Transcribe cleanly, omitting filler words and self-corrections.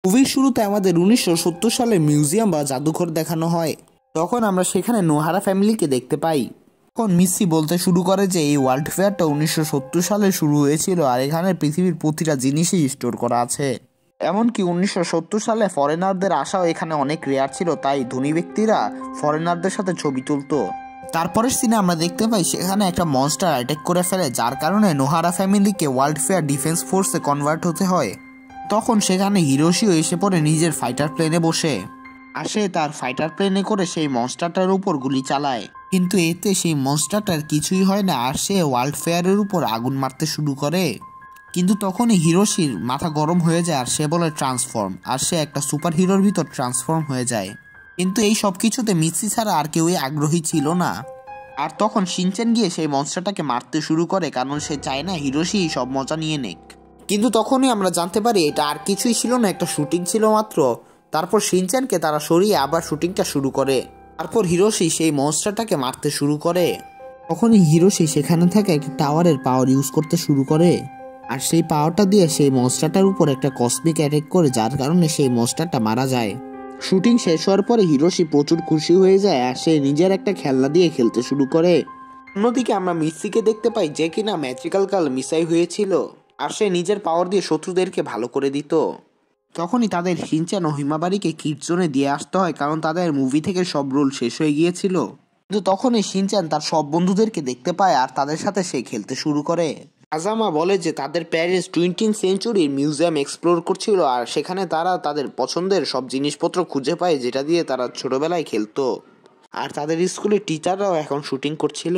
মুভির শুরুতে আমাদের 1970 সালে মিউজিয়াম বা জাদুঘর দেখানো হয়। তখন আমরা সেখানে নোহারা ফ্যামিলিকে দেখতে পাই। তখন মিসি বলতে শুরু করে যে এই ওয়ার্ল্ড ফেয়ারটা 1970 সালে শুরু হয়েছিল আর এখানে পৃথিবীর প্রতিটা জিনিসই স্টোর করা আছে। এমনকি 1970 সালে ফরেনারদের আসাও এখানে অনেক রেয়ার ছিল, তাই ধনী ব্যক্তিরা ফরেনারদের সাথে ছবি তুলতো। তারপরের সিনে আমরা দেখতে পাই সেখানে একটা মনস্টার অ্যাটাক করে ফেলে, যার কারণে নোহারা ফ্যামিলিকে ওয়ার্ল্ড ফেয়ার ডিফেন্স ফোর্সে কনভার্ট হতে হয়। তখন সেখানে হিরোশিও এসে পড়ে নিজের ফাইটার প্লেনে বসে, আর সে তার ফাইটার প্লেনে করে সেই মনস্টারটার উপর গুলি চালায়। কিন্তু এতে সেই মনস্টারটার কিছুই হয় না, আর সে ওয়ার্ল্ড ফেয়ারের উপর আগুন মারতে শুরু করে। কিন্তু তখনই হিরোশির মাথা গরম হয়ে যায় আর সে বলে ট্রান্সফর্ম, আর সে একটা সুপার হিরোর ভিতর ট্রান্সফর্ম হয়ে যায়। কিন্তু এই সব কিছুতে মিসি ছাড়া আর কেউই আগ্রহী ছিল না। আর তখন শিনচেন গিয়ে সেই মনস্টারটাকে মারতে শুরু করে, কারণ সে চায় না হিরোশি সব মজা নিয়ে নেক। কিন্তু তখনই আমরা জানতে পারি এটা আর কিছুই ছিল না, একটা শুটিং ছিল মাত্র। তারপর শিনচেনকে তারা সরিয়ে আবার শুটিংটা শুরু করে। তারপর হিরোশি সেই মনস্টারটাকে মারতে শুরু করে। তখনই হিরোশি সেখানে থাকা একটা টাওয়ারের পাওয়ার ইউজ করতে শুরু করে, আর সেই পাওয়ারটা দিয়ে সেই মনস্টারটার উপর একটা কসমিক অ্যাটাক করে, যার কারণে সেই মনস্টারটা মারা যায়। শুটিং শেষ হওয়ার পরে হিরোশি প্রচুর খুশি হয়ে যায় আর সে নিজের একটা খেলনা দিয়ে খেলতে শুরু করে। অন্যদিকে আমরা মিসিকে দেখতে পাই যে কিনা ম্যাজিক্যাল কাল মিসাই হয়েছিল, আর সে নিজের পাওয়ার দিয়ে শত্রুদেরকে ভালো করে দিত। তখনই তাদের শিনচেন ও হিমাবারিকে কিড জোনে দিয়ে আসতে হয়, কারণ তাদের মুভি থেকে সব রোল শেষ হয়ে গিয়েছিল। কিন্তু তখনই শিনচেন তার সব বন্ধুদেরকে দেখতে পায় আর তাদের সাথে সে খেলতে শুরু করে। আজামা বলে যে তাদের প্যারিস 20th সেঞ্চুরির মিউজিয়াম এক্সপ্লোর করছিল, আর সেখানে তারা তাদের পছন্দের সব জিনিসপত্র খুঁজে পায় যেটা দিয়ে তারা ছোটবেলায় খেলতো। আর তাদের স্কুলের টিচাররাও এখন শুটিং করছিল।